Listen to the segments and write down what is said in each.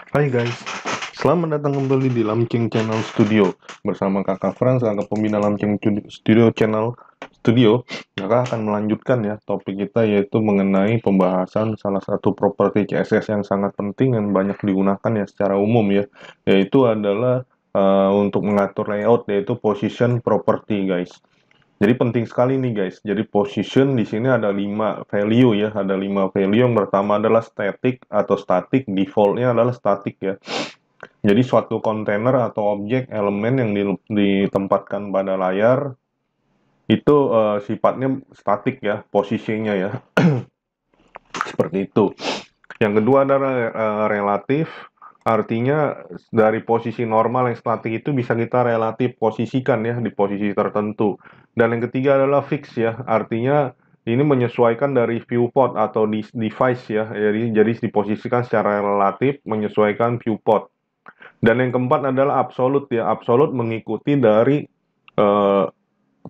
Hai guys, selamat datang kembali di Lamking Channel Studio bersama Kakak Frans, kakak pembina Lamking Studio Channel Studio. Kakak akan melanjutkan ya topik kita yaitu mengenai pembahasan salah satu properti CSS yang sangat penting dan banyak digunakan ya secara umum ya, yaitu adalah untuk mengatur layout yaitu position property guys. Jadi penting sekali nih guys. Jadi position di sini ada 5 value ya. Ada 5 value. Yang pertama adalah static atau static. Defaultnya adalah static ya. Jadi suatu kontainer atau objek elemen yang ditempatkan pada layar itu sifatnya statik ya, posisinya ya. Seperti itu. Yang kedua adalah relatif. Artinya dari posisi normal yang statik itu bisa kita relatif posisikan ya di posisi tertentu. Dan yang ketiga adalah fix ya. Artinya ini menyesuaikan dari viewport atau device ya. Jadi diposisikan secara relatif menyesuaikan viewport. Dan yang keempat adalah absolute ya. Absolute mengikuti dari eh,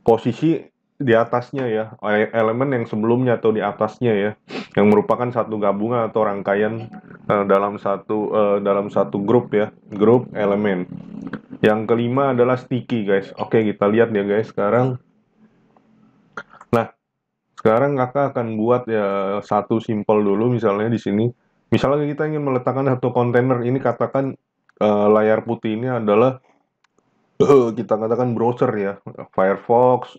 posisi di atasnya ya, elemen yang sebelumnya atau di atasnya ya, yang merupakan satu gabungan atau rangkaian dalam satu grup ya, grup elemen. Yang kelima adalah sticky guys. Oke, kita lihat ya guys sekarang. Nah, sekarang kakak akan buat ya satu simple dulu misalnya di sini. Misalnya kita ingin meletakkan satu kontainer ini, katakan layar putih ini adalah kita katakan browser ya, Firefox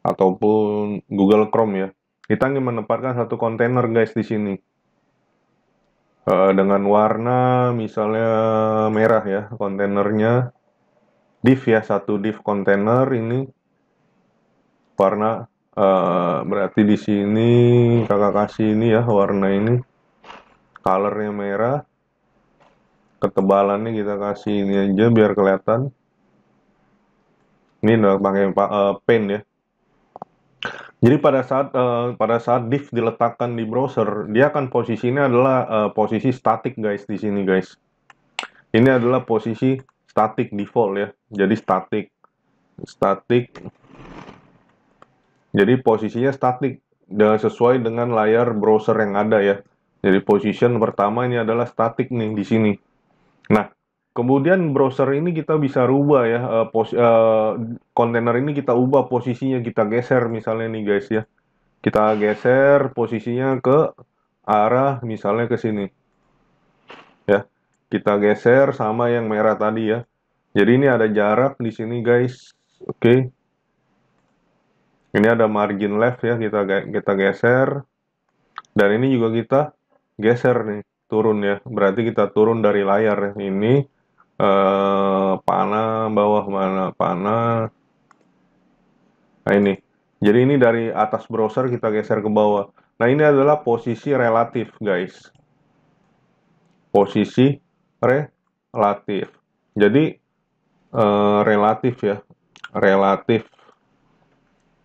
ataupun Google Chrome ya. Kita ingin menempatkan satu kontainer guys di sini. Dengan warna misalnya merah ya kontainernya, div ya, satu div kontainer ini warna berarti di sini kakak kasih ini ya warna ini, colornya merah, ketebalannya kita kasih ini aja biar kelihatan. Ini udah pakai pen ya. Jadi pada saat div diletakkan di browser, dia akan posisinya adalah posisi statik guys di sini guys. Ini adalah posisi statik default ya. Jadi statik, statik. Jadi posisinya statik dan sesuai dengan layar browser yang ada ya. Jadi position pertama ini adalah statik nih di sini. Nah, kemudian browser ini kita bisa rubah ya, kontainer ini kita ubah posisinya, kita geser misalnya nih guys ya. Kita geser posisinya ke arah misalnya ke sini ya. Kita geser sama yang merah tadi ya. Jadi ini ada jarak di sini guys. Oke. Ini ada margin left ya, kita geser. Dan ini juga kita geser nih, turun ya. Berarti kita turun dari layar ya. Ini panah bawah mana panah. Nah ini. Jadi ini dari atas browser kita geser ke bawah. Nah ini adalah posisi relatif guys. Posisi relatif. Jadi relatif ya, relatif.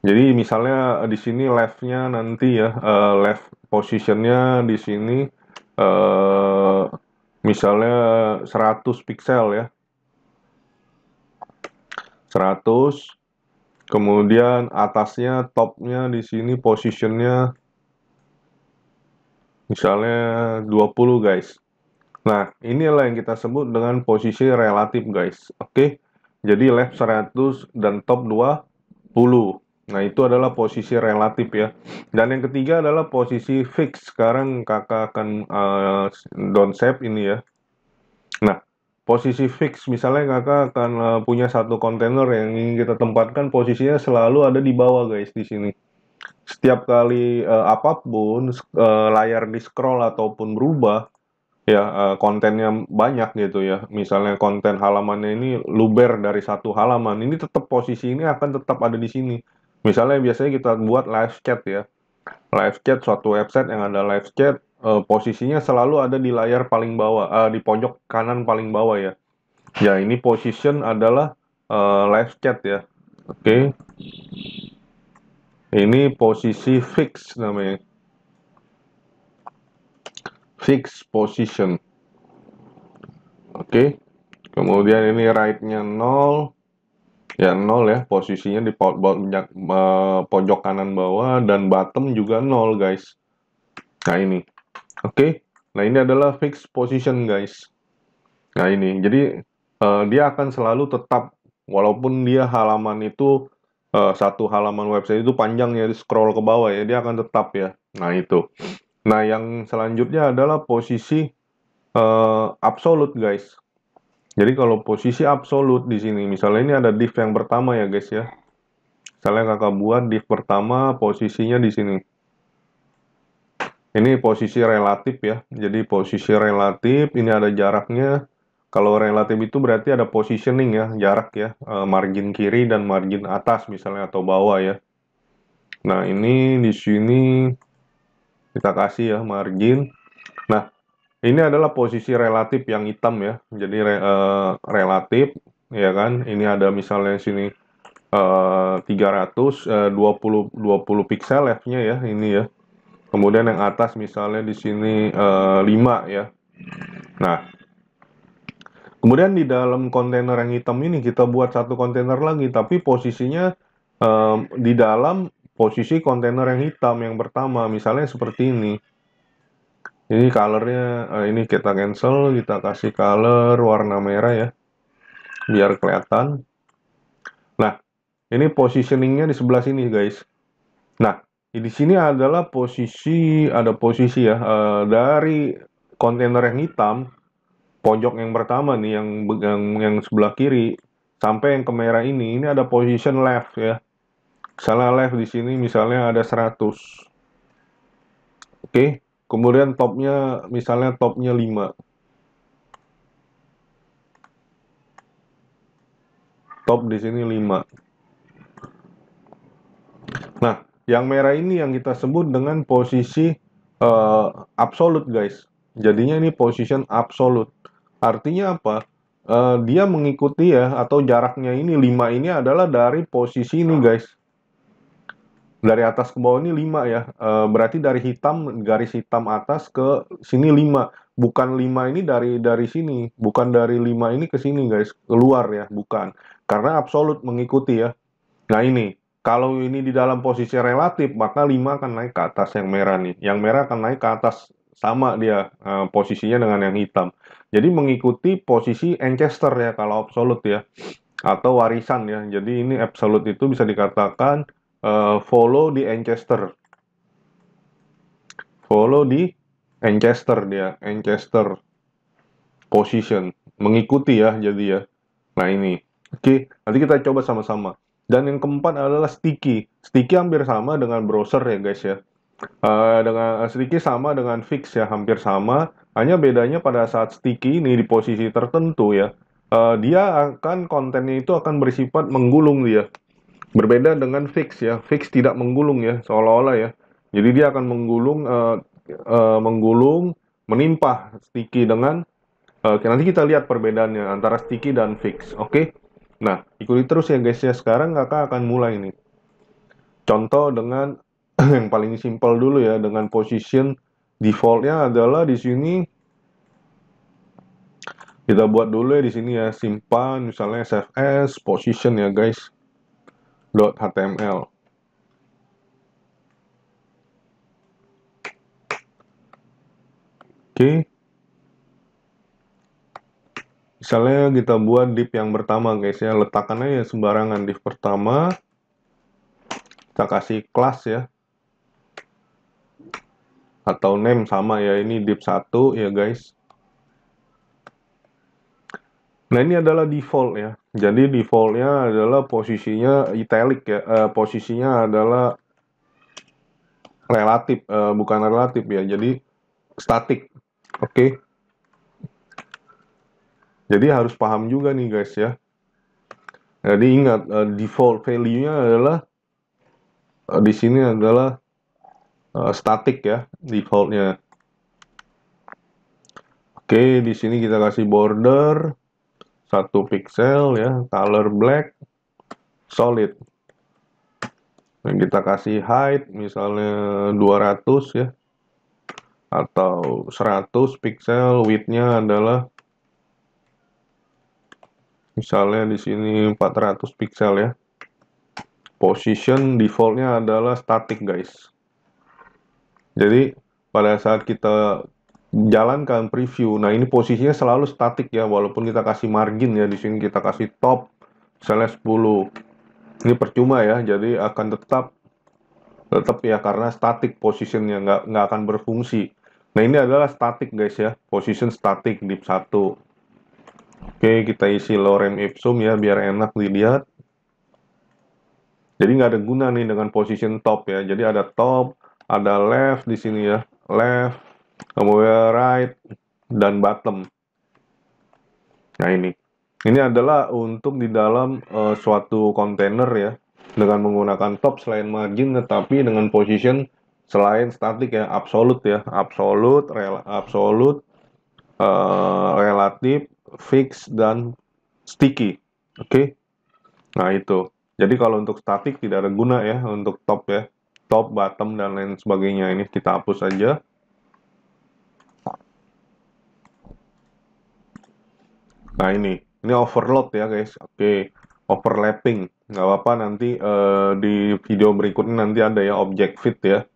Jadi misalnya di sini left-nya nanti ya, left positionnya di sini misalnya 100 pixel ya, 100. Kemudian atasnya, topnya di sini positionnya misalnya 20 guys. Nah, inilah yang kita sebut dengan posisi relatif, guys. Oke. Jadi left 100 dan top 20. Nah, itu adalah posisi relatif ya. Dan yang ketiga adalah posisi fix. Sekarang kakak akan down save ini ya. Nah, posisi fix misalnya kakak akan punya satu kontainer yang ingin kita tempatkan, posisinya selalu ada di bawah, guys, di sini. Setiap kali apapun layar di scroll ataupun berubah, ya kontennya banyak gitu ya, misalnya konten halamannya ini luber dari satu halaman, ini tetap posisi ini akan tetap ada di sini. Misalnya biasanya kita buat live chat ya, live chat suatu website yang ada live chat, posisinya selalu ada di layar paling bawah, di pojok kanan paling bawah ya. Ya ini position adalah live chat ya. Oke. Ini posisi fix namanya, fix position. Oke. Kemudian ini right-nya 0. Ya 0 ya, posisinya di pojok kanan bawah, dan bottom juga 0 guys. Nah ini, oke. Nah, ini adalah fixed position, guys. Nah, ini. Jadi, dia akan selalu tetap, walaupun dia halaman itu, satu halaman website itu panjang ya, scroll ke bawah ya, dia akan tetap ya. Nah, itu. Nah, yang selanjutnya adalah posisi absolute, guys. Jadi kalau posisi absolut di sini, misalnya ini ada div yang pertama ya guys ya. Misalnya kakak buat div pertama, posisinya di sini. Ini posisi relatif ya. Jadi posisi relatif, ini ada jaraknya. Kalau relatif itu berarti ada positioning ya, jarak ya, margin kiri dan margin atas misalnya atau bawah ya. Nah ini di sini kita kasih ya margin. Nah ini adalah posisi relatif yang hitam ya. Jadi relatif ya kan. Ini ada misalnya sini 300 20 pixel F-nya ya ini ya. Kemudian yang atas misalnya di sini 5 ya. Nah, kemudian di dalam kontainer yang hitam ini kita buat satu kontainer lagi, tapi posisinya di dalam posisi kontainer yang hitam yang pertama, misalnya seperti ini. Ini colornya, ini kita cancel, kita kasih color warna merah ya, biar kelihatan. Nah, ini positioningnya di sebelah sini guys. Nah, di sini adalah ada posisi ya, dari kontainer yang hitam, pojok yang pertama nih, yang sebelah kiri, sampai yang ke merah ini ada position left ya. Misalnya left di sini misalnya ada 100. Oke, kemudian topnya, misalnya topnya 5. Top di sini 5. Nah, yang merah ini yang kita sebut dengan posisi absolute guys. Jadinya ini position absolute. Artinya apa? Dia mengikuti ya, atau jaraknya ini 5 ini adalah dari posisi ini guys. Dari atas ke bawah ini 5 ya. Berarti dari hitam, garis hitam atas ke sini 5. Bukan 5 ini dari sini. Bukan dari 5 ini ke sini guys. Keluar ya, bukan. Karena absolut mengikuti ya. Nah ini, kalau ini di dalam posisi relatif, maka 5 akan naik ke atas yang merah nih. Yang merah akan naik ke atas, sama dia posisinya dengan yang hitam. Jadi mengikuti posisi ancestor ya kalau absolut ya. Atau warisan ya. Jadi ini absolute itu bisa dikatakan follow di ancestor. Follow di ancestor dia, ancestor position. Mengikuti ya jadi ya. Nah ini. Oke, nanti kita coba sama-sama. Dan yang keempat adalah sticky. Sticky hampir sama dengan browser ya guys ya. Dengan sticky sama dengan fix ya, hampir sama. Hanya bedanya pada saat sticky ini di posisi tertentu ya, dia akan kontennya itu akan bersifat menggulung dia. Berbeda dengan fix ya, fix tidak menggulung ya, seolah-olah ya. Jadi dia akan menggulung, menimpah sticky dengan nanti kita lihat perbedaannya antara sticky dan fix. Oke. Nah, ikuti terus ya guys ya. Sekarang kakak akan mulai nih. Contoh dengan yang paling simpel dulu ya, dengan position defaultnya adalah di sini. Kita buat dulu ya di sini ya, simpan misalnya sfs position ya guys. .html. Oke. Misalnya kita buat div yang pertama guys ya, letakkannya ya sembarangan, div pertama. Kita kasih kelas ya. Atau name sama ya, ini div 1 ya guys. Nah ini adalah default ya. Jadi defaultnya adalah posisinya italic ya. Posisinya adalah relatif, bukan relatif ya. Jadi statik. Oke. Jadi harus paham juga nih guys ya. Jadi ingat default value-nya adalah di sini adalah statik ya defaultnya. Oke, di sini kita kasih border 1 pixel ya, color black, solid. Dan kita kasih height misalnya 200 ya, atau 100 pixel, width-nya adalah misalnya di sini 400 pixel ya. Position default-nya adalah static guys. Jadi pada saat kita jalankan preview. Nah, ini posisinya selalu statik ya, walaupun kita kasih margin ya, di sini kita kasih top misalnya 10. Ini percuma ya, jadi akan tetap ya, karena statik positionnya, nggak akan berfungsi. Nah, ini adalah statik guys ya, position statik dip 1. Oke, kita isi lorem ipsum ya, biar enak dilihat. Jadi nggak ada guna nih dengan position top ya. Jadi ada top, ada left di sini ya, left, kemudian right, dan bottom. Nah, ini adalah untuk di dalam suatu kontainer ya, dengan menggunakan top selain margin, tetapi dengan position selain statik ya, absolut ya, absolut, relatif, fix, dan sticky. Oke. Nah, itu. Jadi kalau untuk statik tidak ada guna ya untuk top ya. Top, bottom, dan lain sebagainya. Ini kita hapus aja. Nah, ini overload ya guys. Oke, overlapping. Nggak apa-apa, nanti di video berikutnya nanti ada ya object fit ya.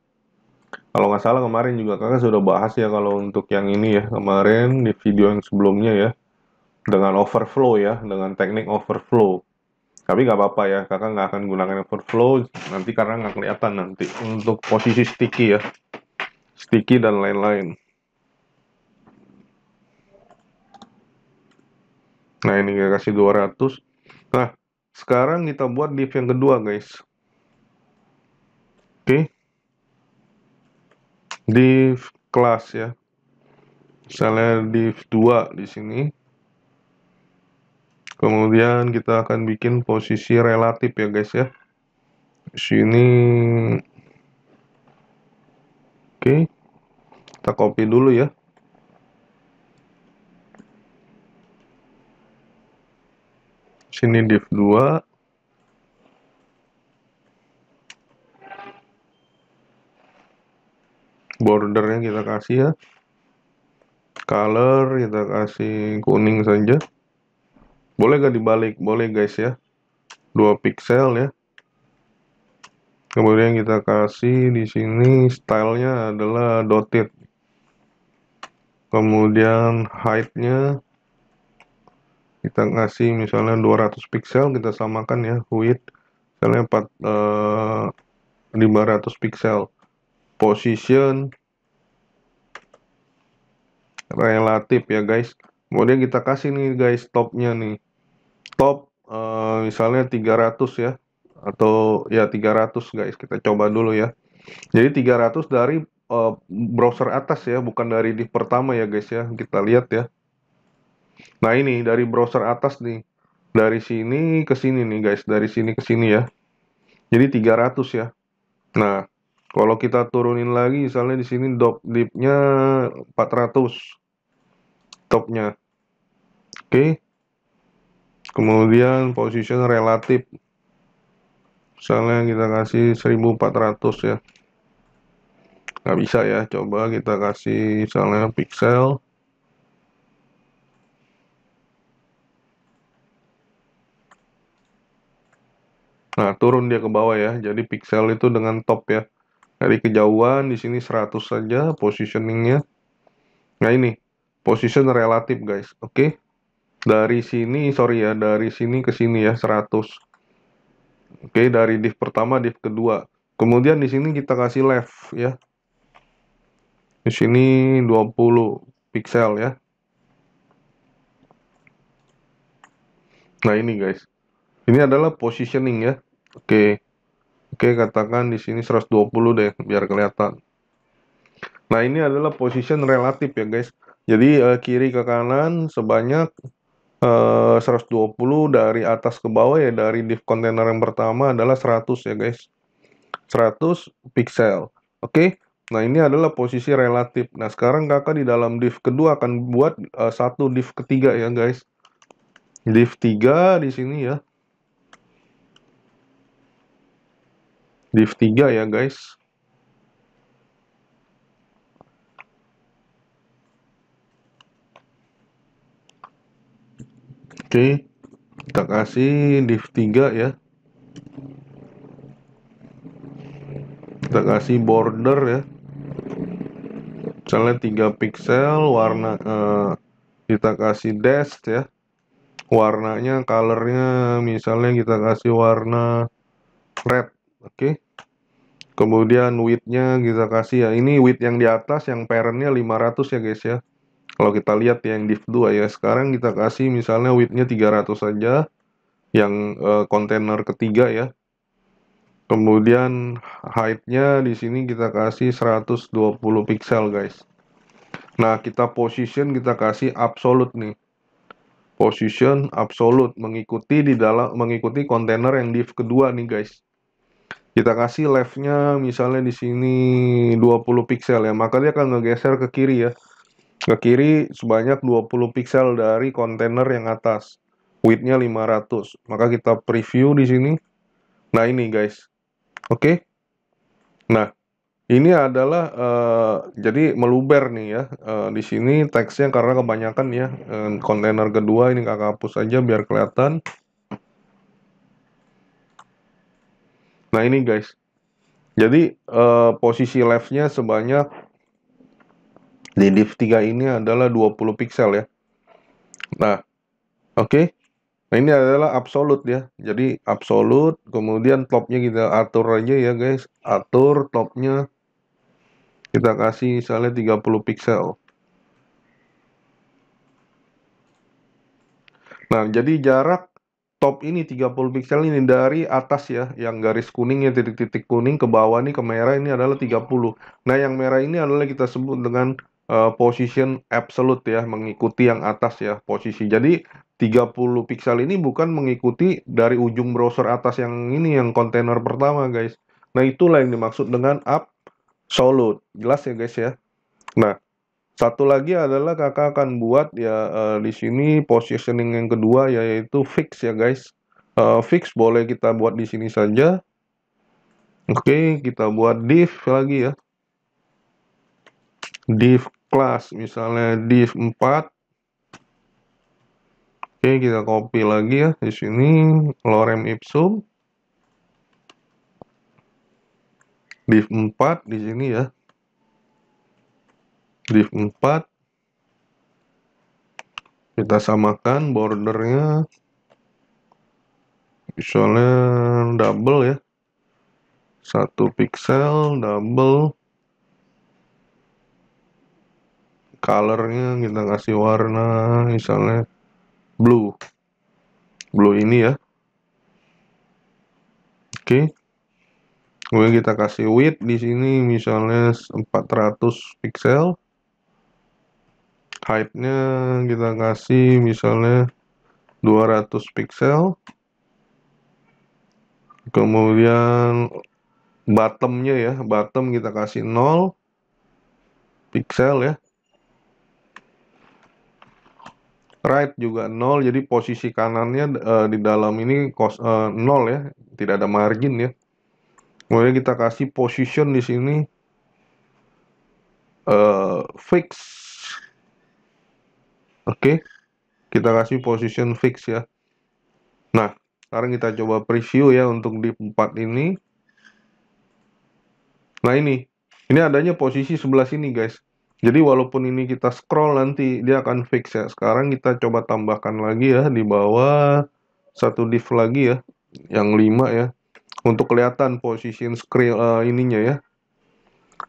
Kalau nggak salah kemarin juga kakak sudah bahas ya kalau untuk yang ini ya. Kemarin di video yang sebelumnya ya. Dengan overflow ya, dengan teknik overflow. Tapi nggak apa-apa ya, kakak nggak akan gunakan overflow nanti karena nggak kelihatan nanti. Untuk posisi sticky ya. Sticky dan lain-lain. Nah, ini kita kasih 200. Nah, sekarang kita buat div yang kedua guys. Oke. Div kelas ya. Misalnya div 2 di sini. Kemudian kita akan bikin posisi relatif ya guys ya. Di sini. Oke. Kita copy dulu ya. Sini div 2. Bordernya kita kasih ya. Color kita kasih kuning saja. Boleh gak dibalik? Boleh guys ya. 2 pixel ya. Kemudian kita kasih di sini stylenya adalah dotted. Kemudian height-nya kita kasih misalnya 200 pixel, kita samakan ya width misalnya 500 pixel. Position relatif ya guys. Kemudian kita kasih nih guys topnya nih. Top misalnya 300 ya. Atau ya 300 guys, kita coba dulu ya. Jadi 300 dari browser atas ya, bukan dari div pertama ya guys ya. Kita lihat ya. Nah, ini dari browser atas nih. Dari sini ke sini nih guys, dari sini ke sini ya. Jadi 300 ya. Nah, kalau kita turunin lagi misalnya di sini dipnya 400 topnya. Oke. Kemudian position relatif. Misalnya kita kasih 1400 ya. Nggak bisa ya, coba kita kasih misalnya pixel. Nah, turun dia ke bawah ya. Jadi pixel itu dengan top ya. Dari kejauhan di sini 100 saja positioningnya. Nah, ini position relatif guys. Oke. Dari sini, sorry ya, dari sini ke sini ya 100. Oke, dari div pertama, div kedua. Kemudian di sini kita kasih left ya. Di sini 20 pixel ya. Nah, ini guys. Ini adalah positioning ya. Oke. Oke, katakan di sini 120 deh biar kelihatan. Nah, ini adalah position relatif ya guys. Jadi kiri ke kanan sebanyak 120, dari atas ke bawah ya, dari div container yang pertama adalah 100 ya guys. 100 pixel. Oke. Nah, ini adalah posisi relatif. Nah, sekarang kakak di dalam div kedua akan buat satu div ketiga ya guys. Div 3 di sini ya. Div 3 ya guys. Oke. Kita kasih div 3 ya. Kita kasih border ya. misalnya 3 pixel, warna kita kasih dash ya, warnanya, colornya misalnya kita kasih warna red, oke. Kemudian width-nya kita kasih ya, ini width yang di atas, yang parent-nya 500 ya guys ya. Kalau kita lihat yang div 2 ya, sekarang kita kasih misalnya width-nya 300 saja, yang kontainer ketiga ya. Kemudian height-nya di sini kita kasih 120 pixel guys. Nah, kita position kita kasih absolute nih. Position absolute mengikuti kontainer yang div kedua nih guys. Kita kasih left-nya misalnya di sini 20 pixel ya, maka dia akan ngegeser ke kiri ya. Ke kiri sebanyak 20 pixel dari kontainer yang atas. Width-nya 500. Maka kita preview di sini. Nah, ini guys. Oke. Nah, ini adalah jadi meluber nih ya. Di sini teksnya karena kebanyakan ya. Kontainer kedua ini kakak hapus aja biar kelihatan. Nah, ini guys. Jadi posisi left-nya sebanyak di div 3 ini adalah 20 pixel ya. Nah, oke. Nah, ini adalah absolute ya. Jadi absolute, kemudian topnya kita atur aja ya guys. Atur topnya kita kasih misalnya 30 pixel. Nah, jadi jarak top ini 30 pixel ini dari atas ya, yang garis kuningnya titik-titik kuning ke bawah nih ke merah ini adalah 30. Nah, yang merah ini adalah kita sebut dengan position absolute ya, mengikuti yang atas ya, posisi. Jadi 30 pixel ini bukan mengikuti dari ujung browser atas yang ini, yang kontainer pertama guys. Nah, itulah yang dimaksud dengan absolute. Jelas ya guys ya. Nah, satu lagi adalah kakak akan buat ya di sini positioning yang kedua yaitu fix ya guys. Fix boleh kita buat di sini saja. Oke, kita buat div lagi ya. Div class misalnya div 4. Oke, kita copy lagi ya di sini lorem ipsum. Div 4 di sini ya. Div 4. Kita samakan bordernya misalnya double ya. 1 pixel double. Colornya kita kasih warna misalnya blue ini ya. Oke. Kemudian kita kasih width di sini misalnya 400 pixel. Height-nya kita kasih misalnya 200 pixel. Kemudian bottom-nya ya, bottom kita kasih 0 pixel ya. Right juga 0, jadi posisi kanannya di dalam ini 0 ya, tidak ada margin ya. Kemudian kita kasih position di sini fix. Oke, kita kasih position fix ya. Nah, sekarang kita coba preview ya untuk div 4 ini. Nah, ini adanya posisi sebelah sini guys. Jadi walaupun ini kita scroll nanti dia akan fix ya. Sekarang kita coba tambahkan lagi ya di bawah satu div lagi ya, yang 5 ya. Untuk kelihatan posisi scroll ininya ya,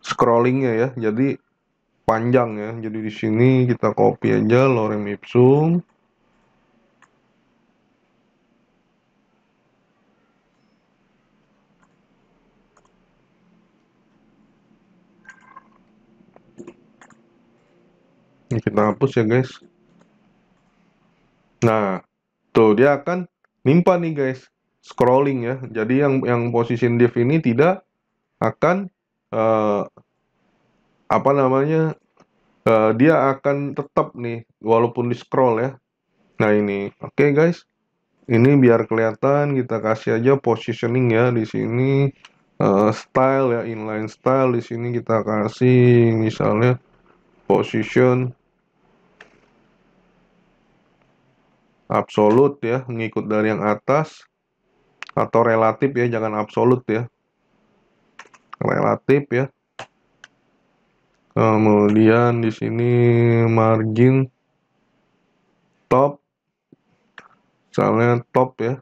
scrollingnya ya. Jadi panjang ya. Jadi di sini kita copy aja lorem ipsum. Ini kita hapus ya guys. Nah, tuh dia akan nimpa nih guys, scrolling ya. Jadi yang posisi div ini tidak akan apa namanya, dia akan tetap nih walaupun di scroll ya. Nah, ini oke guys. Ini biar kelihatan kita kasih aja positioning ya di sini, style ya, inline style. Di sini kita kasih misalnya position absolute ya, ngikut dari yang atas, atau relatif ya, jangan absolut ya, relatif ya. Kemudian di sini margin top, misalnya top ya,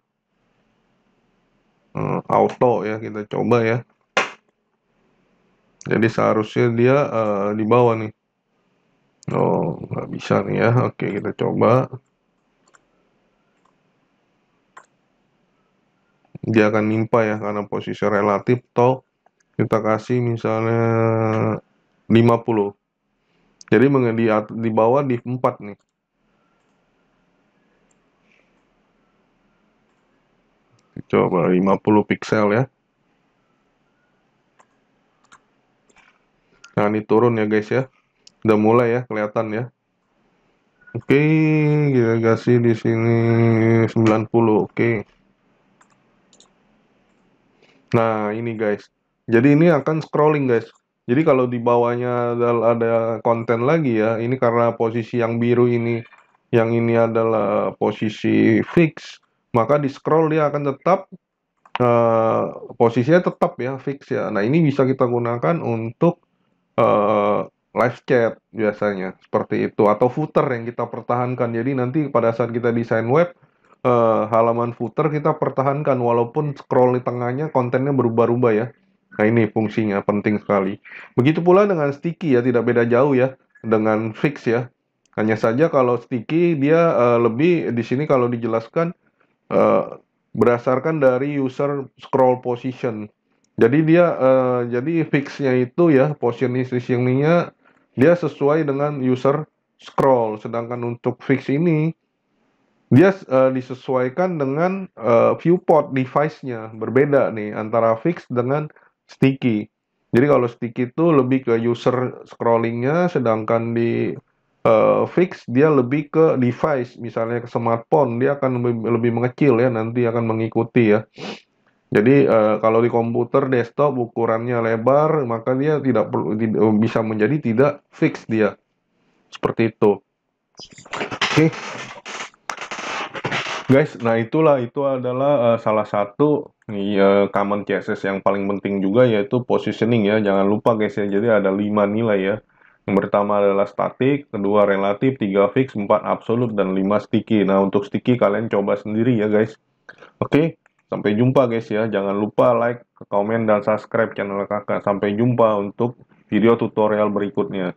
auto ya, kita coba ya. Jadi seharusnya dia di bawah nih. Oh, nggak bisa nih ya. Oke, kita coba. Dia akan nimpa ya, karena posisi relatif. Toh, kita kasih misalnya 50. Jadi di bawah di 4 nih. Coba 50 pixel ya. Nah, ini turun ya guys ya. Udah mulai ya, kelihatan ya. Oke, kita kasih di sini 90. Oke. Nah, ini guys. Jadi ini akan scrolling guys. Jadi kalau di bawahnya ada konten lagi ya, ini karena posisi yang biru ini, yang ini adalah posisi fix, maka di scroll dia akan tetap eh, posisinya tetap ya fix ya. Nah, ini bisa kita gunakan untuk eh, live chat biasanya seperti itu, atau footer yang kita pertahankan. Jadi nanti pada saat kita desain web, halaman footer kita pertahankan walaupun scroll di tengahnya kontennya berubah-ubah ya. Nah, ini fungsinya penting sekali. Begitu pula dengan sticky ya, tidak beda jauh ya dengan fix ya. Hanya saja kalau sticky dia lebih di sini kalau dijelaskan eh, berdasarkan dari user scroll position. Jadi jadi fixnya itu ya, positioningnya dia sesuai dengan user scroll. Sedangkan untuk fix ini dia disesuaikan dengan viewport device-nya. Berbeda nih antara fix dengan sticky. Jadi kalau sticky itu lebih ke user scrollingnya, sedangkan di fix dia lebih ke device. Misalnya ke smartphone, dia akan lebih mengecil ya, nanti akan mengikuti ya. Jadi kalau di komputer desktop ukurannya lebar, maka dia tidak perlu bisa menjadi tidak fix dia. Seperti itu. Oke, guys, nah itu adalah salah satu common cases yang paling penting juga, yaitu positioning ya. Jangan lupa guys ya. Jadi ada 5 nilai ya. Yang pertama adalah statik, kedua relatif, tiga fix, empat absolut, dan 5 sticky. Nah, untuk sticky kalian coba sendiri ya guys. Oke, sampai jumpa guys ya. Jangan lupa like, komen, dan subscribe channel kakak. Sampai jumpa untuk video tutorial berikutnya.